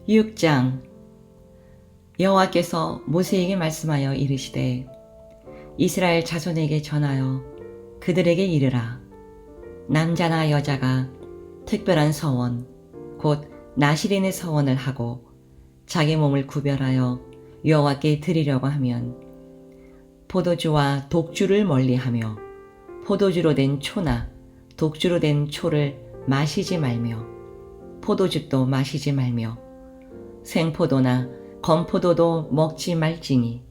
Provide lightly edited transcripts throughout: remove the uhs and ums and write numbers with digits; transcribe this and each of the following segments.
6장. 여호와께서 모세에게 말씀하여 이르시되 이스라엘 자손에게 전하여 그들에게 이르라. 남자나 여자가 특별한 서원 곧 나실인의 서원을 하고 자기 몸을 구별하여 여호와께 드리려고 하면 포도주와 독주를 멀리하며 포도주로 된 초나 독주로 된 초를 마시지 말며 포도즙도 마시지 말며 생포도나 건포도도 먹지 말지니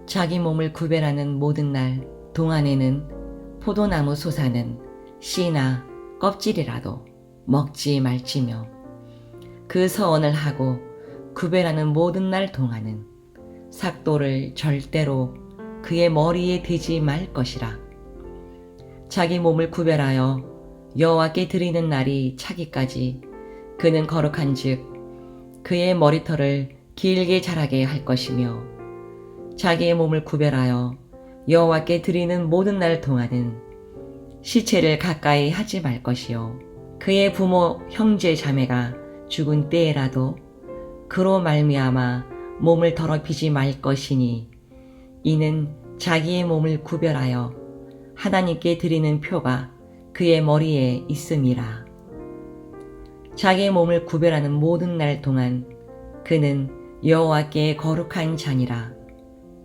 자기 몸을 구별하는 모든 날 동안에는 포도나무 솟아는 씨나 껍질이라도 먹지 말지며 그 서원을 하고 구별하는 모든 날 동안은 삭도를 절대로 그의 머리에 대지 말 것이라. 자기 몸을 구별하여 여호와께 드리는 날이 차기까지 그는 거룩한즉 그의 머리털을 길게 자라게 할 것이며 자기의 몸을 구별하여 여호와께 드리는 모든 날 동안은 시체를 가까이 하지 말 것이요 그의 부모 형제 자매가 죽은 때에라도 그로 말미암아 몸을 더럽히지 말 것이니 이는 자기의 몸을 구별하여 하나님께 드리는 표가 그의 머리에 있음이라. 자기의 몸을 구별하는 모든 날 동안 그는 여호와께 거룩한 자니라.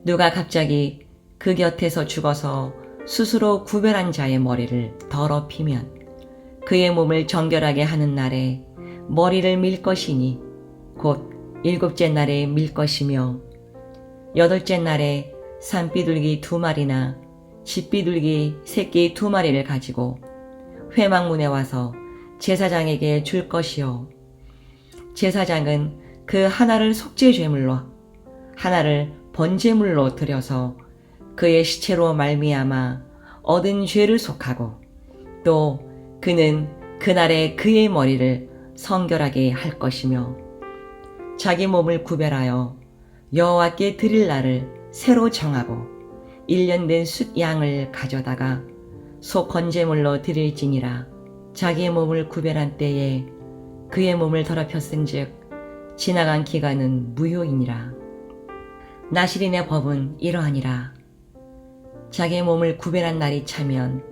누가 갑자기 그 곁에서 죽어서 스스로 구별한 자의 머리를 더럽히면 그의 몸을 정결하게 하는 날에 머리를 밀 것이니 곧 7째 날에 밀 것이며 8째 날에 산비둘기 2마리나 집비둘기 새끼 2마리를 가지고 회막문에 와서 제사장에게 줄 것이요 제사장은 그 하나를 속죄제물로 하나를 번제물로 드려서 그의 시체로 말미암아 얻은 죄를 속하고 또 그는 그날에 그의 머리를 성결하게 할 것이며 자기 몸을 구별하여 여호와께 드릴 날을 새로 정하고 1년 된 숫 양을 가져다가 소 번제물로 드릴지니라. 자기의 몸을 구별한 때에 그의 몸을 더럽혔은즉 지나간 기간은 무효이니라. 나실인의 법은 이러하니라. 자기의 몸을 구별한 날이 차면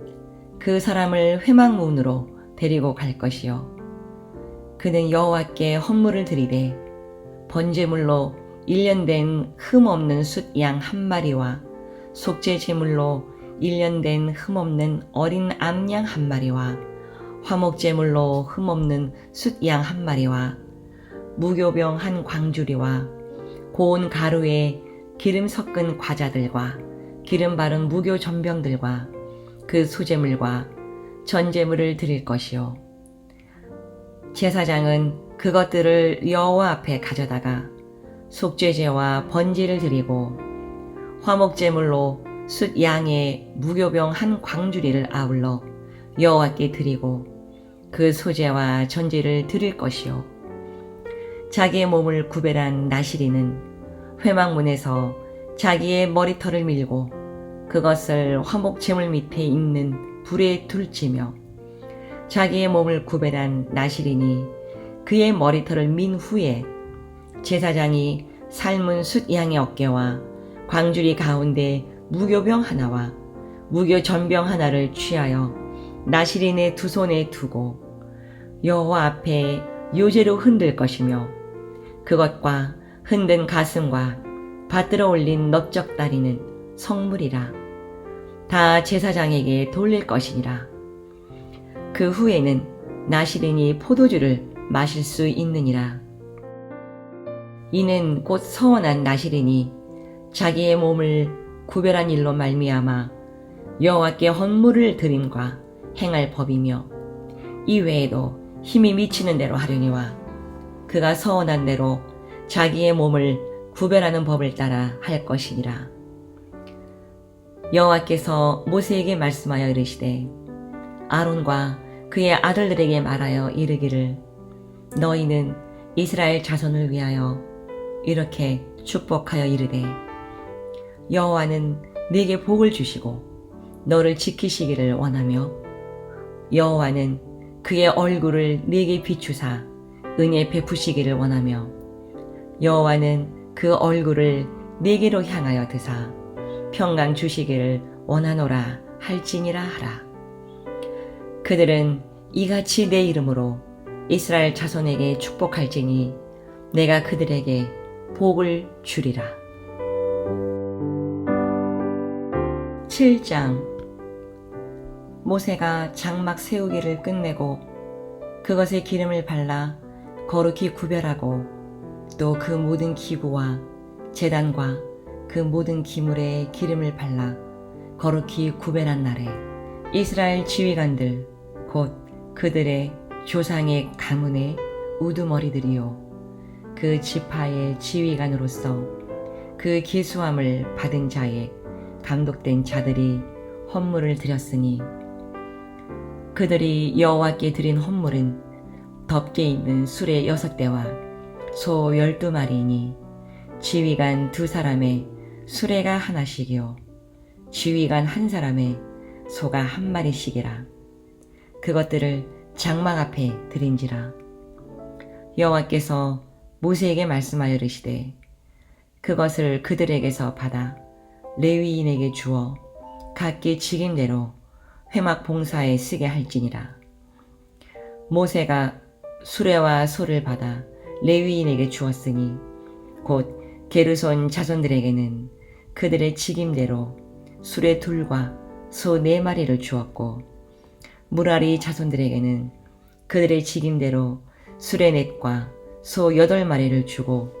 그 사람을 회막문으로 데리고 갈 것이요 그는 여호와께 헌물을 드리되 번제물로 1년 된 흠없는 숫 양 1마리와 속죄 제물로 1년 된 흠없는 어린 암양 1마리와 화목제물로 흠없는 숫 양 1마리와 무교병 1광주리와 고운 가루에 기름 섞은 과자들과 기름 바른 무교 전병들과 그 수제물과 전제물을 드릴 것이요 제사장은 그것들을 여호와 앞에 가져다가 속죄제와 번제를 드리고 화목제물로 숫 양의 무교병 1광주리를 아울러 여호와께 드리고 그 소제와 전제를 드릴 것이요 자기의 몸을 구별한 나실인은 회막문에서 자기의 머리털을 밀고 그것을 화목제물 밑에 있는 불에 둘지며 자기의 몸을 구별한 나실인이 그의 머리털을 민 후에 제사장이 삶은 숫 양의 어깨와 광주리 가운데 무교병 하나와 무교 전병 하나를 취하여 나실인의 두 손에 두고 여호와 앞에 요제로 흔들 것이며 그것과 흔든 가슴과 받들어 올린 넓적다리는 성물이라. 다 제사장에게 돌릴 것이니라. 그 후에는 나실인이 포도주를 마실 수 있느니라. 이는 곧 서원한 나실인이 자기의 몸을 구별한 일로 말미암아 여호와께 헌물을 드림과 행할 법이며 이 외에도 힘이 미치는 대로 하려니와 그가 서원한 대로 자기의 몸을 구별하는 법을 따라 할 것이니라. 여호와께서 모세에게 말씀하여 이르시되 아론과 그의 아들들에게 말하여 이르기를 너희는 이스라엘 자손을 위하여 이렇게 축복하여 이르되 여호와는 네게 복을 주시고 너를 지키시기를 원하며 여호와는 그의 얼굴을 네게 비추사 은혜 베푸시기를 원하며 여호와는 그 얼굴을 내게로 향하여 드사 평강 주시기를 원하노라 할지니라 하라. 그들은 이같이 내 이름으로 이스라엘 자손에게 축복할지니 내가 그들에게 복을 주리라. 7장. 모세가 장막 세우기를 끝내고 그것에 기름을 발라 거룩히 구별하고 또 그 모든 기구와 제단과 그 모든 기물에 기름을 발라 거룩히 구별한 날에 이스라엘 지휘관들 곧 그들의 조상의 가문의 우두머리들이요 그 지파의 지휘관으로서 그 기수함을 받은 자의 감독된 자들이 헌물을 드렸으니 그들이 여호와께 드린 헌물은 덮개 있는 수레 6대와 소 12마리이니 지휘관 2사람의 수레가 하나씩이요 지휘관 1사람의 소가 1마리씩이라. 그것들을 장막 앞에 드린지라. 여호와께서 모세에게 말씀하여 이르시되 그것을 그들에게서 받아 레위인에게 주어 각기 직임대로 회막 봉사에 쓰게 할지니라. 모세가 수레와 소를 받아 레위인에게 주었으니 곧 게르손 자손들에게는 그들의 직임대로 수레 2과 소 4마리를 주었고 무라리 자손들에게는 그들의 직임대로 수레 4과 소 8마리를 주고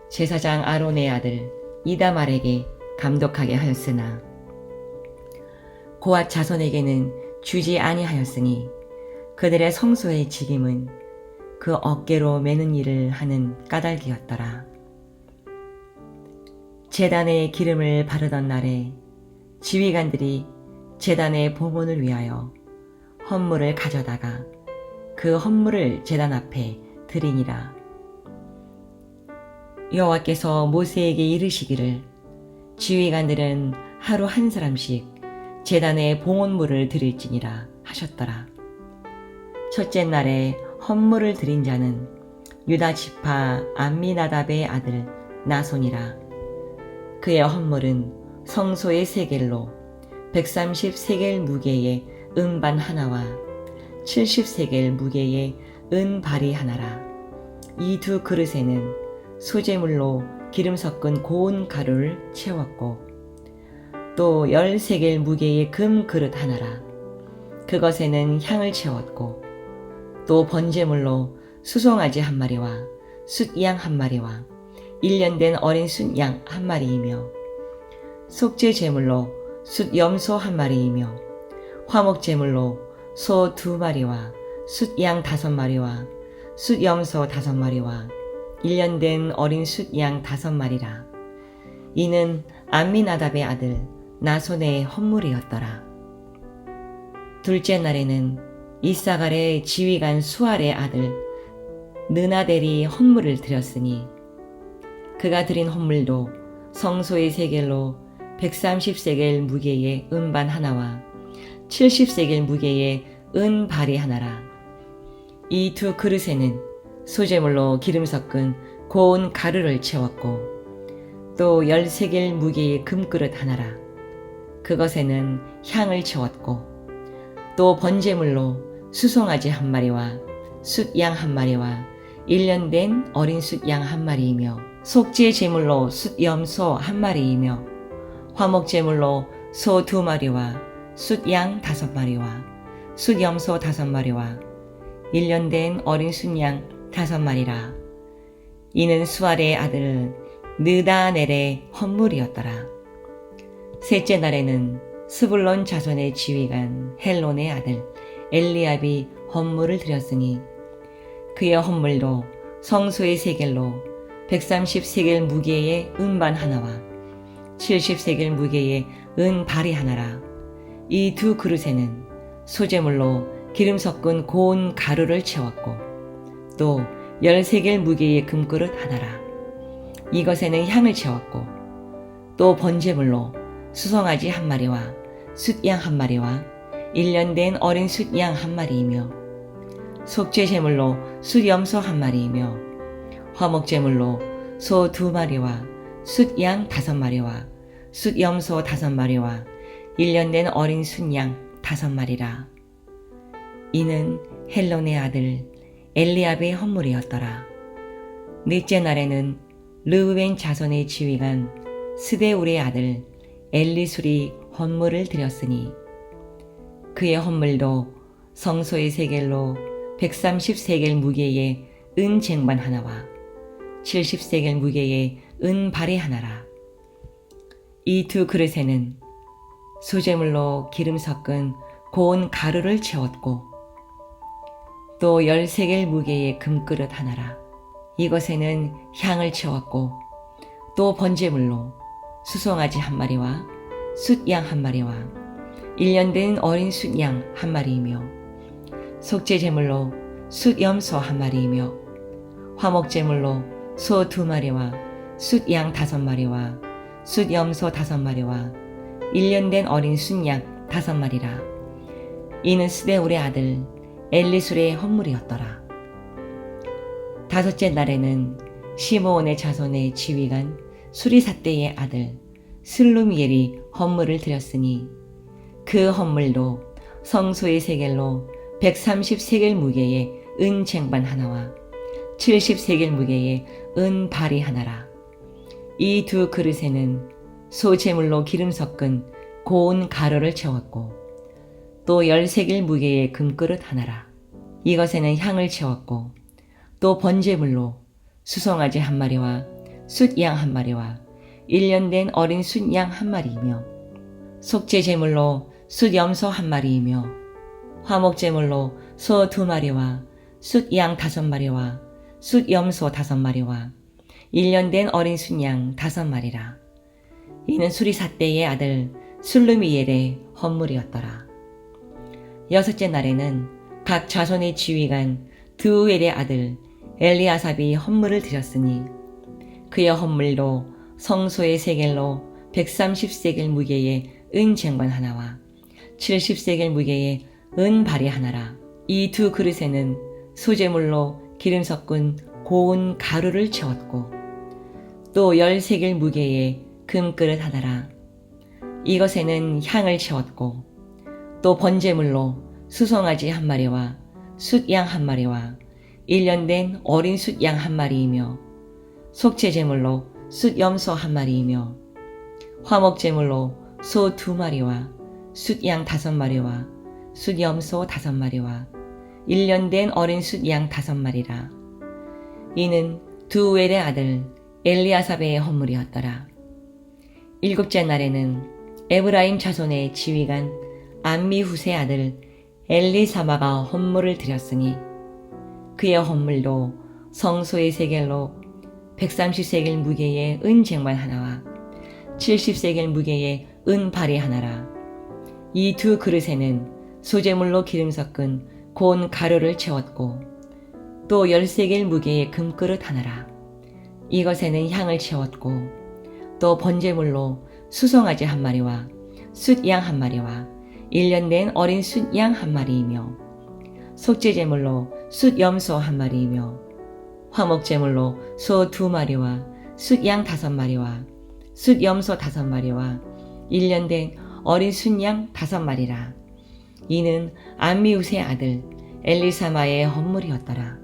제사장 아론의 아들 이다말에게 감독하게 하였으나 고앗 자손에게는 주지 아니하였으니 그들의 성소의 직임은 그 어깨로 매는 일을 하는 까닭이었더라. 제단에 기름을 바르던 날에 지휘관들이 제단의 봉헌을 위하여 헌물을 가져다가 그 헌물을 제단 앞에 드리니라. 여호와께서 모세에게 이르시기를 지휘관들은 하루 1사람씩 제단에 봉헌물을 드릴지니라 하셨더라. 첫째 날에 헌물을 드린 자는 유다 지파 암미나답의 아들 나손이라. 그의 헌물은 성소의 세겔로 130세겔 무게의 은반 하나와 70세겔 무게의 은발이 하나라. 이 2 그릇에는 소재물로 기름 섞은 고운 가루를 채웠고 또 10세겔 무게의 금 그릇 하나라. 그것에는 향을 채웠고 또 번제물로 수송아지 1마리와 숫양 1마리와 1년 된 어린 숫양 1마리이며 속죄 제물로 숫염소 1마리이며 화목제물로 소 2마리와 숫양 5마리와 숫염소 5마리와 1년 된 어린 숫양 5마리라. 이는 암미나답의 아들 나손의 헌물이었더라. 둘째 날에는 이사갈의 지휘관 수알의 아들 느나델이 헌물을 드렸으니 그가 드린 헌물도 성소의 세겔로 130세겔 무게의 은반 하나와 70세겔 무게의 은발이 하나라. 이 2 그릇에는 소재물로 기름 섞은 고운 가루를 채웠고 또 10세겔 무게의 금그릇 하나라. 그것에는 향을 채웠고 또 번제물로 수송아지 1마리와 숫양 1마리와 1년 된 어린 숫양 1마리이며 속죄 제물로 숫염소 1마리이며 화목제물로 소 2마리와 숫양 5마리와 숫염소 5마리와 1년 된 어린 숫양 5마리라. 이는 수알의 아들 느다넬의 헌물이었더라. 셋째 날에는 스불론 자손의 지휘관 헬론의 아들 엘리압이 헌물을 드렸으니 그의 헌물도 성소의 세겔로 130세겔 무게의 은반 하나와 70세겔 무게의 은발이 하나라. 이 2 그릇에는 소재물로 기름 섞은 고운 가루를 채웠고 또 10세겔 무게의 금그릇 하나라. 이것에는 향을 채웠고 또 번제물로 수송아지 1마리와 숫양 1마리와 1년 된 어린 숫양 1마리이며 속죄제물로 숫염소 1마리이며 화목제물로 소 2마리와 숫양 5마리와 숫염소 5마리와 1년 된 어린 숫양 5마리라. 이는 헬론의 아들 엘리압의 헌물이었더라. 넷째 날에는 르우벤 자손의 지휘관 스데울의 아들 엘리술이 헌물을 드렸으니 그의 헌물도 성소의 세겔로 130세겔 무게의 은 쟁반 하나와 70세겔 무게의 은 발이 하나라. 이 두 그릇에는 소제물로 기름 섞은 고운 가루를 채웠고 또 10세겔 무게의 금그릇 하나라. 이것에는 향을 채웠고 또 번제물로 수송아지 1마리와 숫양 1마리와 1년 된 어린 숫양 1마리이며 속죄제물로 숫염소 1마리이며 화목제물로 소 2마리와 숫양 5마리와 숫염소 5마리와 1년 된 어린 숫양 5마리라. 이는 스데울의 아들 엘리술의 헌물이었더라. 다섯째 날에는 시므온의 자손의 지휘관 수리사대의 아들 슬루미엘이 헌물을 드렸으니 그 헌물도 성소의 세겔로 130세겔 무게의 은 쟁반 하나와 70세겔 무게의 은 발이 하나라. 이 두 그릇에는 소제물로 기름 섞은 고운 가루를 채웠고 또 10세겔 무게의 금그릇 하나라. 이것에는 향을 채웠고 또 번제물로 수송아지 1마리와 숫양 1마리와 1년 된 어린 숫양 1마리이며 속죄제물로 숫염소 1마리이며 화목제물로 소 2마리와 숫양 5마리와 숫염소 5마리와 1년 된 어린 숫양 5마리라. 이는 수리사대의 아들 슬루미엘의 헌물이었더라. 여섯째 날에는 각 자손의 지휘관 드우엘의 아들 엘리아삽이 헌물을 드렸으니 그의 헌물도 성소의 세겔로 130세겔 무게의 은 쟁반 하나와 70세겔 무게의 은 발이 하나라. 이 두 그릇에는 소제물로 기름 섞은 고운 가루를 채웠고 또 10세겔 무게의 금그릇 하나라. 이것에는 향을 채웠고 또 번제물로 수송아지 1마리와 숫양 1마리와 1년 된 어린 숫양 1마리이며 속죄제물로 숫염소 1마리이며 화목제물로 소 2마리와 숫양 5마리와 숫염소 5마리와 1년 된 어린 숫양 5마리라. 이는 두우엘의 아들 엘리아삽의 헌물이었더라. 일곱째 날에는 에브라임 자손의 지휘관 암미후스의 아들 엘리사마가 헌물을 드렸으니 그의 헌물도 성소의 세겔로 130세겔 무게의 은 쟁반 하나와 70세겔 무게의 은 발이 하나라. 이 두 그릇에는 소제물로 기름 섞은 고운 가루를 채웠고 또 10세겔 무게의 금그릇 하나라. 이것에는 향을 채웠고 또 번제물로 수송아지 1마리와 숫양 1마리와 1년 된 어린 숫양 1마리이며 속죄제물로 숫염소 1마리이며 화목제물로 소 2마리와 숫양 5마리와 숫염소 5마리와 1년 된 어린 숫양 5마리라. 이는 암미우스의 아들 엘리사마의 헌물이었더라.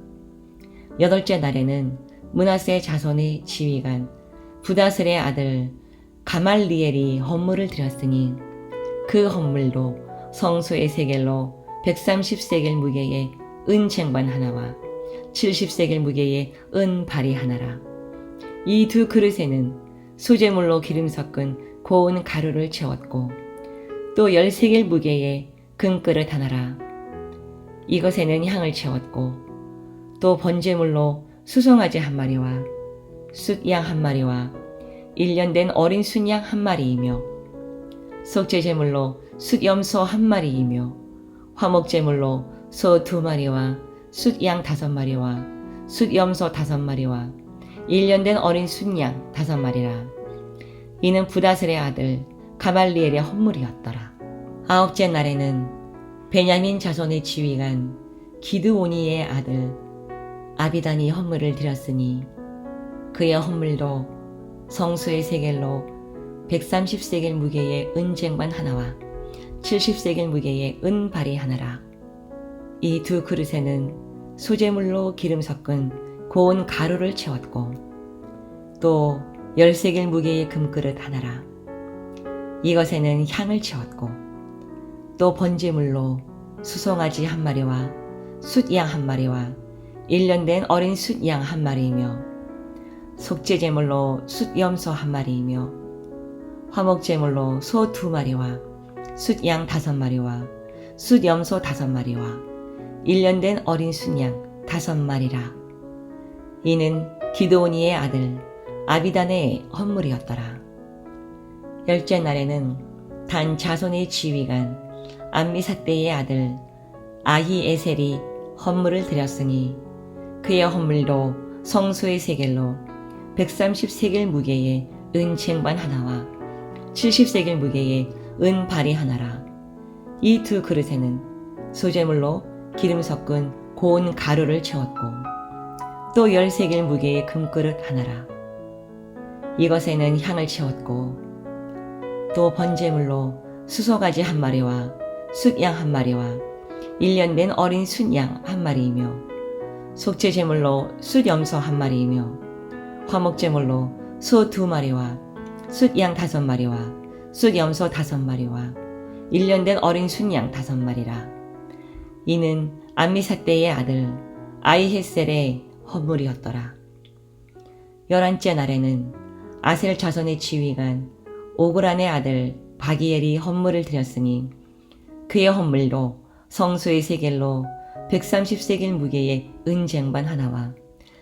여덟째 날에는 므낫세 자손의 지휘관 부다슬의 아들 가말리엘이 헌물을 드렸으니 그 헌물도 성소의 세겔로 130세겔 무게의 은 쟁반 하나와 70세겔 무게의 은 발이 하나라. 이 두 그릇에는 소제물로 기름 섞은 고운 가루를 채웠고 또 10세겔 무게의 금그릇 하나라. 이것에는 향을 채웠고 또 번제물로 수송아지 1마리와 숫양 1마리와 1년 된 어린 숫양 1마리이며 속죄제물로 숫염소 1마리이며 화목제물로 소 2마리와 숫양 5마리와 숫염소 5마리와 1년 된 어린 숫양 5마리라. 이는 부다슬의 아들 가말리엘의 헌물이었더라. 아홉째 날에는 베냐민 자손의 지휘관 기드오니의 아들 아비단이 헌물을 드렸으니 그의 헌물도 성소의 세겔로 130세겔 무게의 은쟁반 하나와 70세겔 무게의 은발이 하나라. 이 두 그릇에는 소재물로 기름 섞은 고운 가루를 채웠고 또 10세겔 무게의 금그릇 하나라. 이것에는 향을 채웠고 또 번제물로 수송아지 한 마리와 숫양 한 마리와 1년 된 어린 숫양 한 마리이며 속죄제물로 숫염소 한 마리이며 화목제물로 소 2마리와 숫양 5마리와 숫염소 5마리와 1년 된 어린 숫양 5마리라. 이는 기드오니의 아들 아비단의 헌물이었더라. 열째 날에는 단 자손의 지휘관 암미사대의 아들 아히에셀이 헌물을 드렸으니 그의 헌물도 성소의 세겔로 130세겔 무게의 은쟁반 하나와 70세겔 무게의 은발이 하나라. 이 두 그릇에는 소재물로 기름 섞은 고운 가루를 채웠고 또 10세겔 무게의 금그릇 하나라. 이것에는 향을 채웠고 또 번제물로 수소가지 한 마리와 숫양 한 마리와 1년 된 어린 숫양 한 마리이며 속죄제물로 숫염소 한 마리이며 화목제물로 소 2마리와 숫양 5마리와 숫염소 5마리와 1년 된 어린 숫양 5마리라. 이는 암미사대의 아들 아히에셀의 헌물이었더라. 11째 날에는 아셀 자손의 지휘관 오그란의 아들 바기엘이 헌물을 드렸으니 그의 헌물도 성소의 세겔로 130세겔 무게의 은쟁반 하나와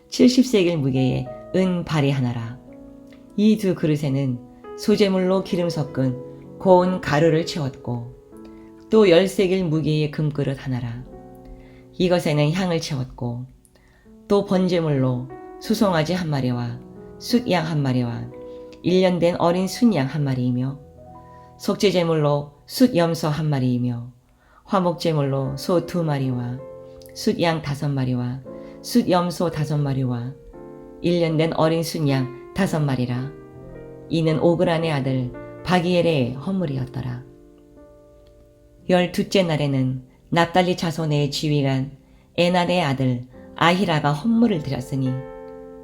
70세겔 무게의 은발이 하나라. 이 두 그릇에는 소재물로 기름 섞은 고운 가루를 채웠고 또 10세겔 무게의 금그릇 하나라. 이것에는 향을 채웠고 또 번제물로 수송아지 한 마리와 숫양 한 마리와 1년 된 어린 숫양 한 마리이며 속죄제물로 숫염소 한 마리이며 화목제물로 소 2마리와 숫양 5마리와 숫염소 5마리와 1년 된 어린 숫양 5마리라. 이는 오그란의 아들 바기엘의 헌물이었더라. 12째 날에는 납달리 자손의 지휘관 에난의 아들 아히라가 헌물을 드렸으니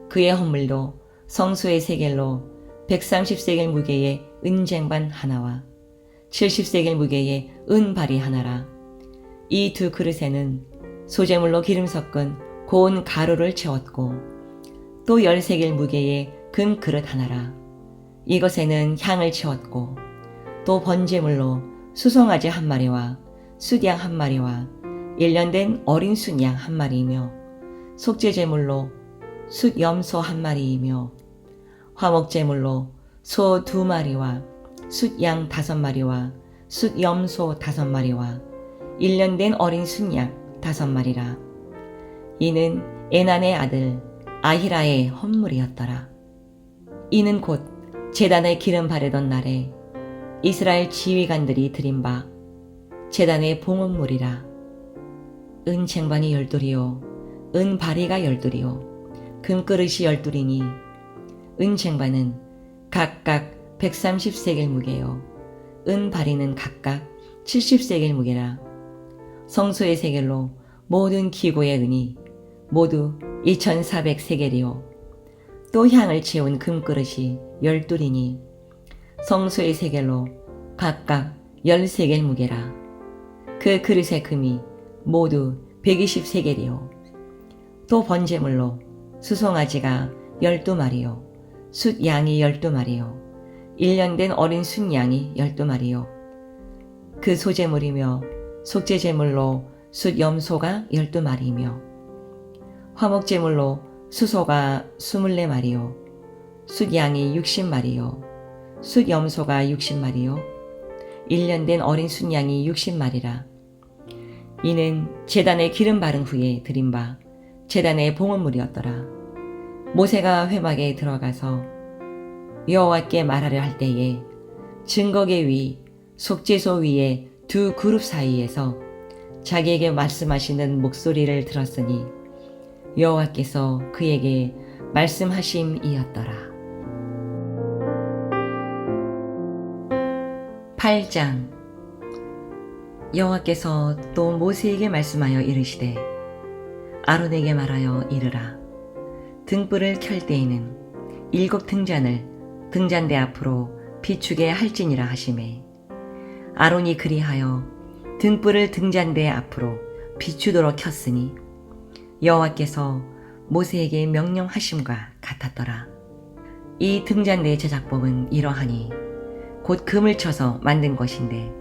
그의 헌물도 성소의 세겔로 130세겔 무게의 은쟁반 하나와 70세겔 무게의 은발이 하나라. 이 두 그릇에는 소재물로 기름 섞은 고운 가루를 채웠고 또 10세겔 무게의 금그릇 하나라. 이것에는 향을 채웠고 또 번제물로 수송아지 한 마리와 숫양 한 마리와 1년 된 어린 숫양 한 마리이며 속죄제물로 숫염소 한 마리이며 화목제물로 소 2마리와 숫양 5마리와 숫염소 5마리와 1년 된 어린 숫양 5마리라. 이는 에난의 아들 아히라의 헌물이었더라. 이는 곧 제단에 기름 바르던 날에 이스라엘 지휘관들이 드린 바 제단의 봉헌물이라. 은쟁반이 12이요 은바리가 12이요 금그릇이 12이니 은쟁반은 각각 130세겔 무게요 은바리는 각각 70세겔 무게라. 성소의 세겔로 모든 기고의 은이 모두 2400세겔이요 또 향을 채운 금그릇이 12이니 성소의 세겔로 각각 10세겔 무게라. 그 그릇의 금이 모두 120세겔이요 또 번제물로 수송아지가 12마리요 숫양이 12마리요 1년 된 어린 숫양이 12마리요 그 소제물이며 속죄제물로 숫염소가 12마리이며 화목제물로 수소가 24마리요 숫양이 60마리요 숫염소가 60마리요 1년 된 어린 숫양이 60마리라. 이는 제단에 기름 바른 후에 드린 바 제단의 봉헌물이었더라. 모세가 회막에 들어가서 여호와께 말하려 할 때에 증거계 위 속죄소 위에 두 그룹 사이에서 자기에게 말씀하시는 목소리를 들었으니 여호와께서 그에게 말씀하심이었더라. 8장. 여호와께서 또 모세에게 말씀하여 이르시되 아론에게 말하여 이르라. 등불을 켤 때에는 7 등잔을 등잔대 앞으로 비추게 할지니라 하시매 아론이 그리하여 등불을 등잔대 앞으로 비추도록 켰으니 여호와께서 모세에게 명령하심과 같았더라. 이 등잔대의 제작법은 이러하니 곧 금을 쳐서 만든 것인데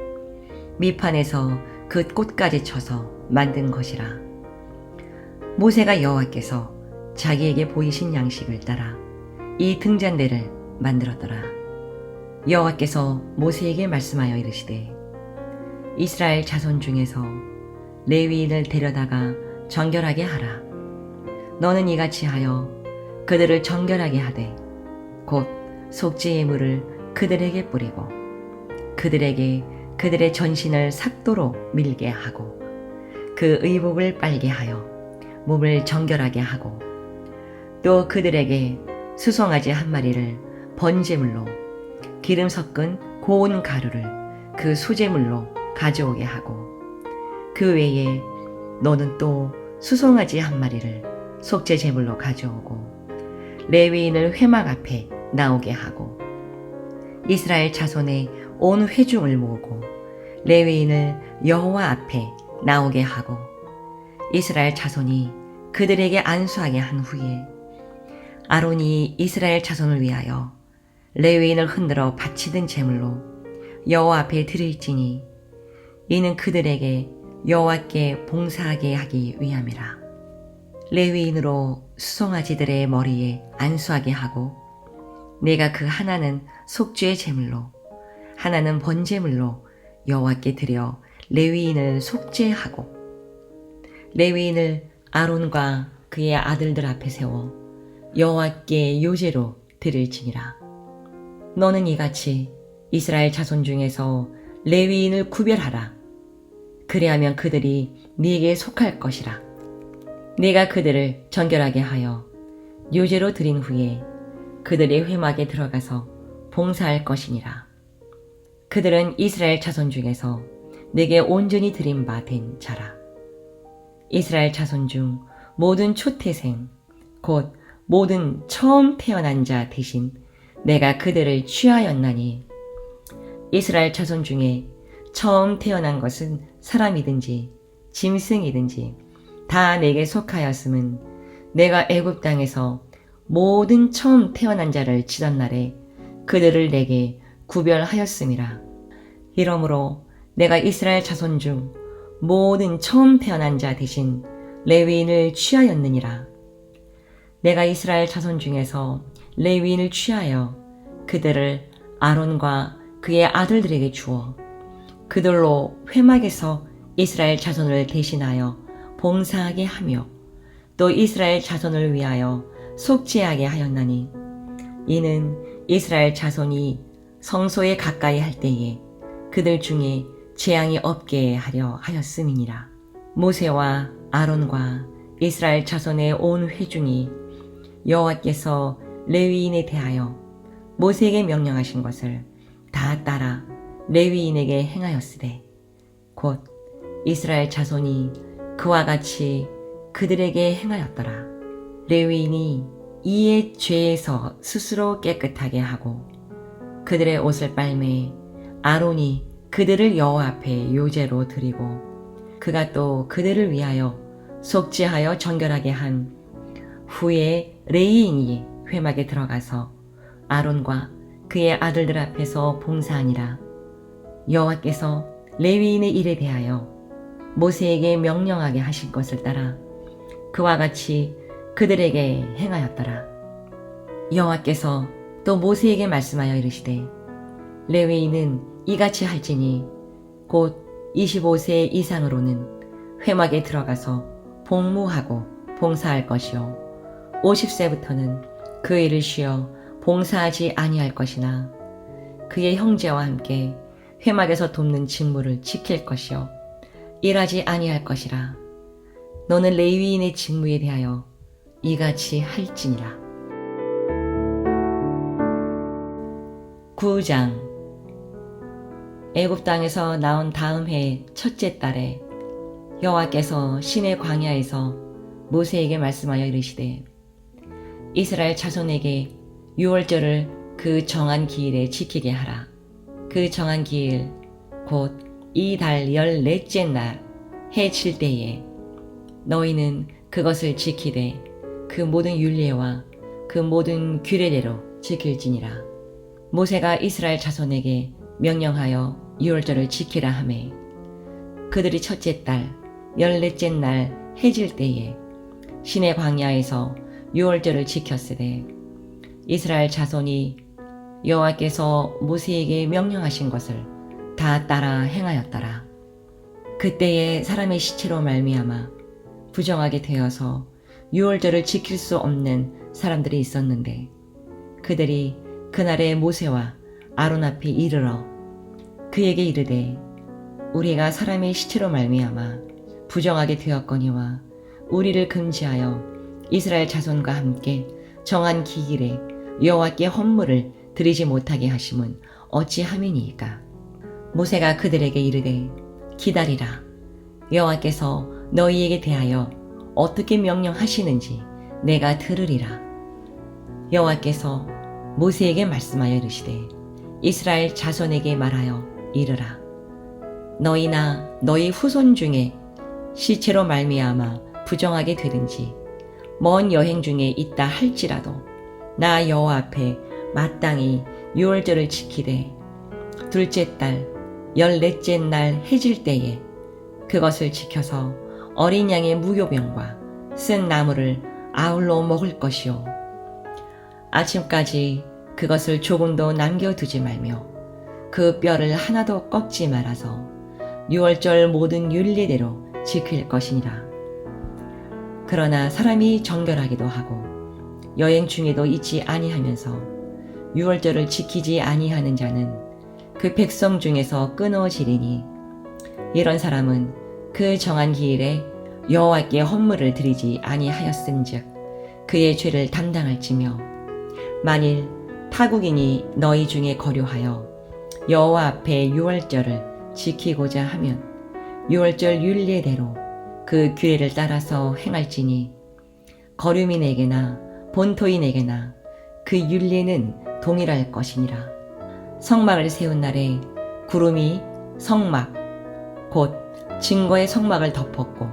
밑판에서 그 꽃까지 쳐서 만든 것이라. 모세가 여호와께서 자기에게 보이신 양식을 따라 이 등잔대를 만들었더라. 여호와께서 모세에게 말씀하여 이르시되 이스라엘 자손 중에서 레위인을 데려다가 정결하게 하라. 너는 이같이 하여 그들을 정결하게 하되 곧 속죄의 물을 그들에게 뿌리고 그들에게 그들의 전신을 삭도로 밀게 하고 그 의복을 빨게 하여 몸을 정결하게 하고 또 그들에게 수송아지 1마리를 번제물로 기름 섞은 고운 가루를 그 수제물로 가져오게 하고 그 외에 너는 또 수송아지 1마리를 속죄 제물로 가져오고 레위인을 회막 앞에 나오게 하고 이스라엘 자손의 온 회중을 모으고 레위인을 여호와 앞에 나오게 하고 이스라엘 자손이 그들에게 안수하게 한 후에 아론이 이스라엘 자손을 위하여 레위인을 흔들어 바치던 제물로 여호와 앞에 드릴지니 이는 그들에게 여호와께 봉사하게 하기 위함이라. 레위인으로 수송아지들의 머리에 안수하게 하고 내가 그 하나는 속죄의 제물로 하나는 번제물로 여호와께 드려 레위인을 속죄하고 레위인을 아론과 그의 아들들 앞에 세워 여호와께 요제로 드릴지니라. 너는 이같이 이스라엘 자손 중에서 레위인을 구별하라. 그리하면 그들이 네게 속할 것이라. 네가 그들을 정결하게 하여 요제로 드린 후에 그들의 회막에 들어가서 봉사할 것이니라. 그들은 이스라엘 자손 중에서 내게 온전히 드린 바 된 자라. 이스라엘 자손 중 모든 초태생 곧 모든 처음 태어난 자 대신 내가 그들을 취하였나니 이스라엘 자손 중에 처음 태어난 것은 사람이든지 짐승이든지 다 내게 속하였음은 내가 애굽 땅에서 모든 처음 태어난 자를 치던 날에 그들을 내게 구별하였음이라. 이러므로 내가 이스라엘 자손 중 모든 처음 태어난 자 대신 레위인을 취하였느니라. 내가 이스라엘 자손 중에서 레위인을 취하여 그들을 아론과 그의 아들들에게 주어 그들로 회막에서 이스라엘 자손을 대신하여 봉사하게 하며 또 이스라엘 자손을 위하여 속죄하게 하였나니 이는 이스라엘 자손이 성소에 가까이 할 때에 그들 중에 재앙이 없게 하려 하였음이니라. 모세와 아론과 이스라엘 자손의 온 회중이 여호와께서 레위인에 대하여 모세에게 명령하신 것을 다 따라 레위인에게 행하였으되 곧 이스라엘 자손이 그와 같이 그들에게 행하였더라. 레위인이 이의 죄에서 스스로 깨끗하게 하고 그들의 옷을 빨매 아론이 그들을 여호와 앞에 요제로 드리고 그가 또 그들을 위하여 속죄하여 정결하게 한 후에 레위인이 회막에 들어가서 아론과 그의 아들들 앞에서 봉사하니라. 여호와께서 레위인의 일에 대하여 모세에게 명령하게 하신 것을 따라 그와 같이 그들에게 행하였더라. 여호와께서 또 모세에게 말씀하여 이르시되 레위인은 이같이 할지니 곧 25세 이상으로는 회막에 들어가서 복무하고 봉사할 것이요 50세부터는 그 일을 쉬어 봉사하지 아니할 것이나 그의 형제와 함께 회막에서 돕는 직무를 지킬 것이요 일하지 아니할 것이라. 너는 레위인의 직무에 대하여 이같이 할지니라. 9장. 애굽 땅에서 나온 다음 해 첫째 달에 여호와께서 시내 광야에서 모세에게 말씀하여 이르시되 이스라엘 자손에게 유월절을 그 정한 기일에 지키게 하라. 그 정한 기일 곧 이 달 14째 날 해 칠 때에 너희는 그것을 지키되 그 모든 율례와 그 모든 규례대로 지킬지니라. 모세가 이스라엘 자손에게 명령하여 유월절을 지키라 하매 그들이 첫째 달 14째 날 해질 때에 시내 광야에서 유월절을 지켰으되 이스라엘 자손이 여호와께서 모세에게 명령하신 것을 다 따라 행하였더라. 그때에 사람의 시체로 말미암아 부정하게 되어서 유월절을 지킬 수 없는 사람들이 있었는데 그들이 그날에 모세와 아론 앞에 이르러 그에게 이르되 우리가 사람의 시체로 말미암아 부정하게 되었거니와 우리를 금지하여 이스라엘 자손과 함께 정한 기일에 여호와께 헌물을 드리지 못하게 하심은 어찌함이니이까. 모세가 그들에게 이르되 기다리라. 여호와께서 너희에게 대하여 어떻게 명령하시는지 내가 들으리라. 여호와께서 모세에게 말씀하여 이르시되 이스라엘 자손에게 말하여 이르라. 너희나 너희 후손 중에 시체로 말미암아 부정하게 되든지 먼 여행 중에 있다 할지라도 나 여호와 앞에 마땅히 유월절을 지키되 둘째 달 14째 날 해질 때에 그것을 지켜서 어린 양의 무교병과 쓴 나물을 아울러 먹을 것이요 아침까지 그것을 조금도 남겨두지 말며 그 뼈를 하나도 꺾지 말아서 유월절 모든 율례대로 지킬 것이니라. 그러나 사람이 정결하기도 하고 여행 중에도 있지 아니하면서 유월절을 지키지 아니하는 자는 그 백성 중에서 끊어지리니 이런 사람은 그 정한 기일에 여호와께 헌물을 드리지 아니하였은즉 그의 죄를 담당할지며 만일 타국인이 너희 중에 거류하여 여호와 앞에 유월절을 지키고자 하면 유월절 율례대로 그 규례를 따라서 행할지니 거류민에게나 본토인에게나 그 율례는 동일할 것이니라. 성막을 세운 날에 구름이 성막 곧 증거의 성막을 덮었고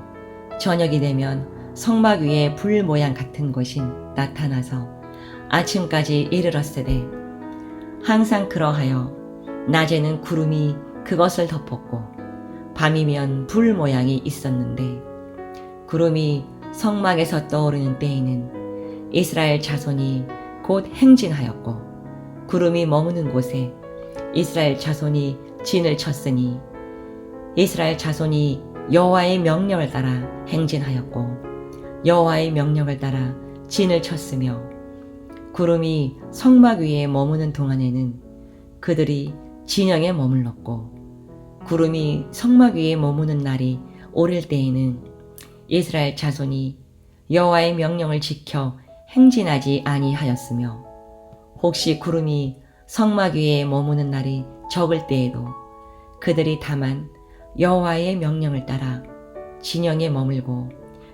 저녁이 되면 성막 위에 불 모양 같은 것이 나타나서 아침까지 이르렀으되 항상 그러하여 낮에는 구름이 그것을 덮었고 밤이면 불 모양이 있었는데 구름이 성막에서 떠오르는 때에는 이스라엘 자손이 곧 행진하였고 구름이 머무는 곳에 이스라엘 자손이 진을 쳤으니 이스라엘 자손이 여호와의 명령을 따라 행진하였고 여호와의 명령을 따라 진을 쳤으며 구름이 성막 위에 머무는 동안에는 그들이 진영에 머물렀고 구름이 성막 위에 머무는 날이 오를 때에는 이스라엘 자손이 여호와의 명령을 지켜 행진하지 아니하였으며 혹시 구름이 성막 위에 머무는 날이 적을 때에도 그들이 다만 여호와의 명령을 따라 진영에 머물고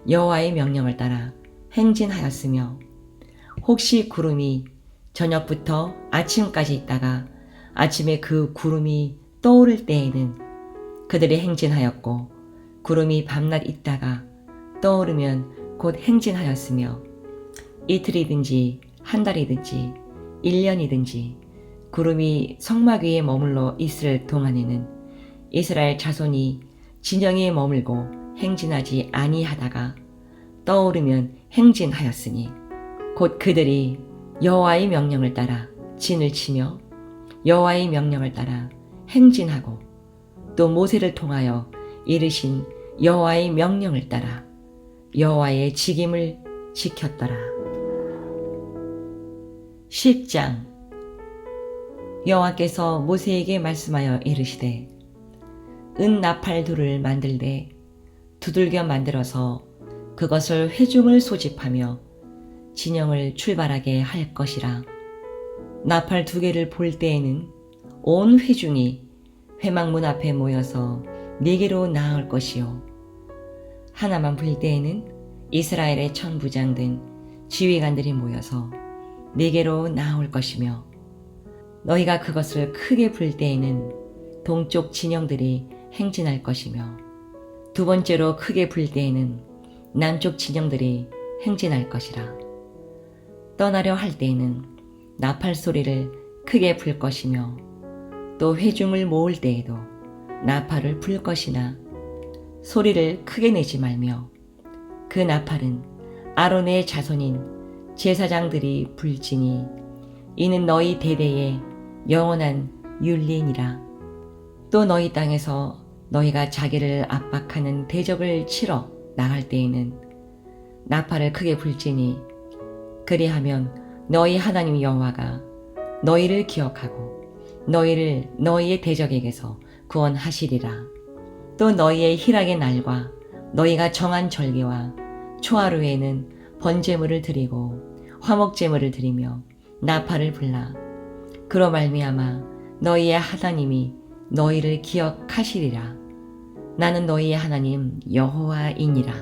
여호와의 명령을 따라 행진하였으며 혹시 구름이 저녁부터 아침까지 있다가 아침에 그 구름이 떠오를 때에는 그들이 행진하였고 구름이 밤낮 있다가 떠오르면 곧 행진하였으며 이틀이든지 한 달이든지 1년이든지 구름이 성막 위에 머물러 있을 동안에는 이스라엘 자손이 진영에 머물고 행진하지 아니하다가 떠오르면 행진하였으니 곧 그들이 여호와의 명령을 따라 진을 치며 여호와의 명령을 따라 행진하고 또 모세를 통하여 이르신 여호와의 명령을 따라 여호와의 직임을 지켰더라. 10장. 여호와께서 모세에게 말씀하여 이르시되 은 나팔 둘을 만들되 두들겨 만들어서 그것을 회중을 소집하며 진영을 출발하게 할 것이라. 나팔 2개를 볼 때에는 온 회중이 회막문 앞에 모여서 4개로 나올 것이요, 하나만 불 때에는 이스라엘의 천부장된 지휘관들이 모여서 4개로 나올 것이며, 너희가 그것을 크게 불 때에는 동쪽 진영들이 행진할 것이며, 2번째로 크게 불 때에는 남쪽 진영들이 행진할 것이라. 떠나려 할 때에는 나팔 소리를 크게 불 것이며, 또 회중을 모을 때에도 나팔을 불 것이나 소리를 크게 내지 말며, 그 나팔은 아론의 자손인 제사장들이 불지니 이는 너희 대대의 영원한 율례니라. 또 너희 땅에서 너희가 자기를 압박하는 대적을 치러 나갈 때에는 나팔을 크게 불지니, 그리하면 너희 하나님 여호와가 너희를 기억하고 너희를 너희의 대적에게서 구원하시리라. 또 너희의 희락의 날과 너희가 정한 절기와 초하루에는 번제물을 드리고 화목제물을 드리며 나팔을 불라. 그로 말미암아 너희의 하나님이 너희를 기억하시리라. 나는 너희의 하나님 여호와이니라.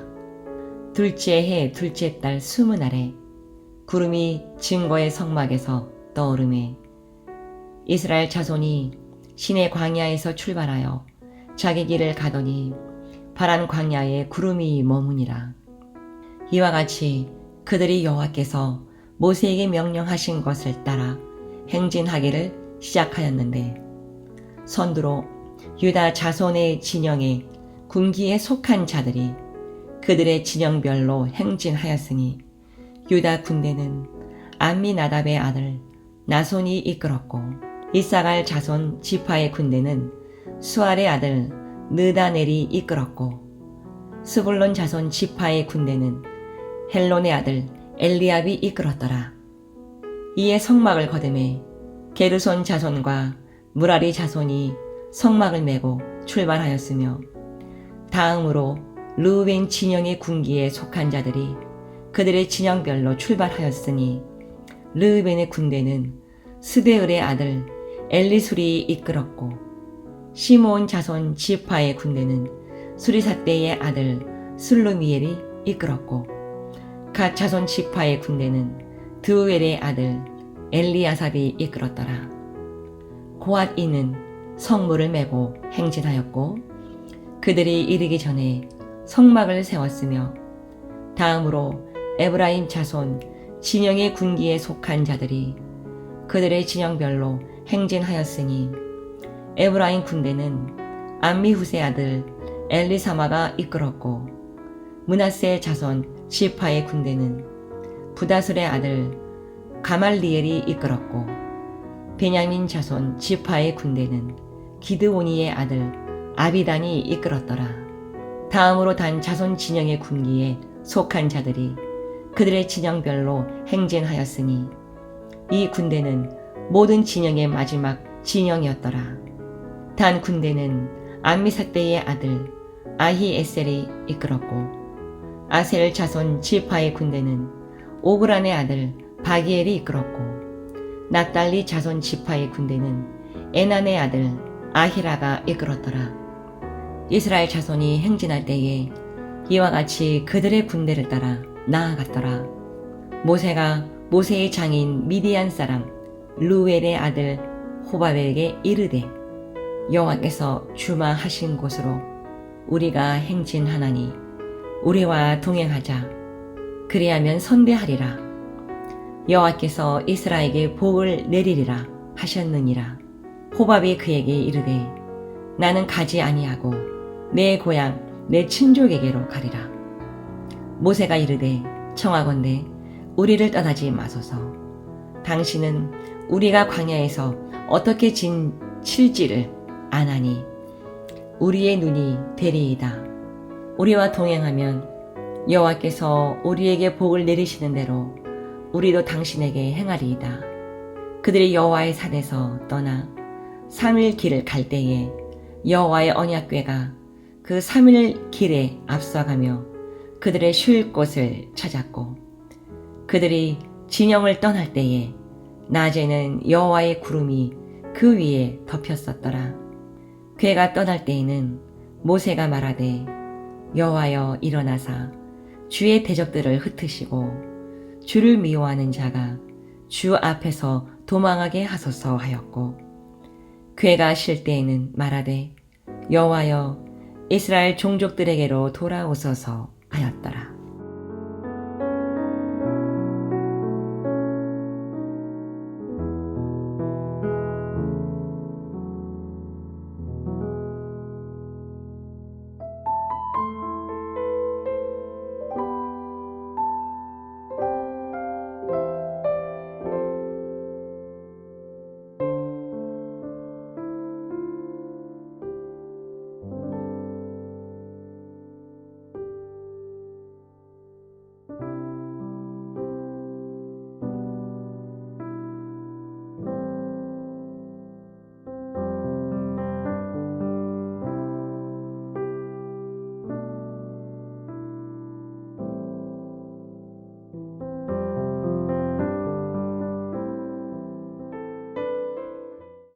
둘째 해 둘째 달 20날에 구름이 증거의 성막에서 떠오르매 이스라엘 자손이 시내 광야에서 출발하여 자기 길을 가더니 파란 광야에 구름이 머무니라. 이와 같이 그들이 여호와께서 모세에게 명령하신 것을 따라 행진하기를 시작하였는데, 선두로 유다 자손의 진영에 군기에 속한 자들이 그들의 진영별로 행진하였으니, 유다 군대는 암미나답의 아들 나손이 이끌었고, 이사갈 자손 지파의 군대는 수알의 아들 느다넬이 이끌었고, 스불론 자손 지파의 군대는 헬론의 아들 엘리압이 이끌었더라. 이에 성막을 거두매 게르손 자손과 무라리 자손이 성막을 메고 출발하였으며, 다음으로 르우벤 진영의 군기에 속한 자들이 그들의 진영별로 출발하였으니, 르우벤의 군대는 스데을의 아들 엘리술이 이끌었고, 시므온 자손 지파의 군대는 수리삿대의 아들 슬루미엘이 이끌었고, 갓 자손 지파의 군대는 드우엘의 아들 엘리아삽이 이끌었더라. 고앗이는 성물을 메고 행진하였고, 그들이 이르기 전에 성막을 세웠으며, 다음으로 에브라임 자손 진영의 군기에 속한 자들이 그들의 진영별로 행진하였으니, 에브라임 군대는 암미후세 아들 엘리사마가 이끌었고, 므낫세 자손 지파의 군대는 부다술의 아들 가말리엘이 이끌었고, 베냐민 자손 지파의 군대는 기드오니의 아들 아비단이 이끌었더라. 다음으로 단 자손 진영의 군기에 속한 자들이 그들의 진영별로 행진하였으니, 이 군대는 모든 진영의 마지막 진영이었더라. 단 군대는 암미삿대의 아들 아히에셀이 이끌었고, 아셀 자손 지파의 군대는 오그란의 아들 바기엘이 이끌었고, 납달리 자손 지파의 군대는 에난의 아들 아히라가 이끌었더라. 이스라엘 자손이 행진할 때에 이와 같이 그들의 군대를 따라 나아갔더라. 모세가 모세의 장인 미디안 사람 루엘의 아들 호밥에게 이르되, 여호와께서 주마하신 곳으로 우리가 행진하나니 우리와 동행하자. 그리하면 선대하리라. 여호와께서 이스라엘에게 복을 내리리라 하셨느니라. 호밥이 그에게 이르되, 나는 가지 아니하고 내 고향 내 친족에게로 가리라. 모세가 이르되, 청하건대 우리를 떠나지 마소서. 당신은 우리가 광야에서 어떻게 칠지를 아나니 우리의 눈이 되리이다. 우리와 동행하면 여호와께서 우리에게 복을 내리시는 대로 우리도 당신에게 행하리이다. 그들이 여호와의 산에서 떠나 3일 길을 갈 때에 여호와의 언약궤가 그 3일 길에 앞서가며 그들의 쉴 곳을 찾았고 그들이 진영을 떠날 때에 낮에는 여호와의 구름이 그 위에 덮였었더라. 궤가 떠날 때에는 모세가 말하되 여호와여 일어나사 주의 대적들을 흩으시고 주를 미워하는 자가 주 앞에서 도망하게 하소서 하였고 궤가 쉴 때에는 말하되 여호와여 이스라엘 종족들에게로 돌아오소서 하였더라.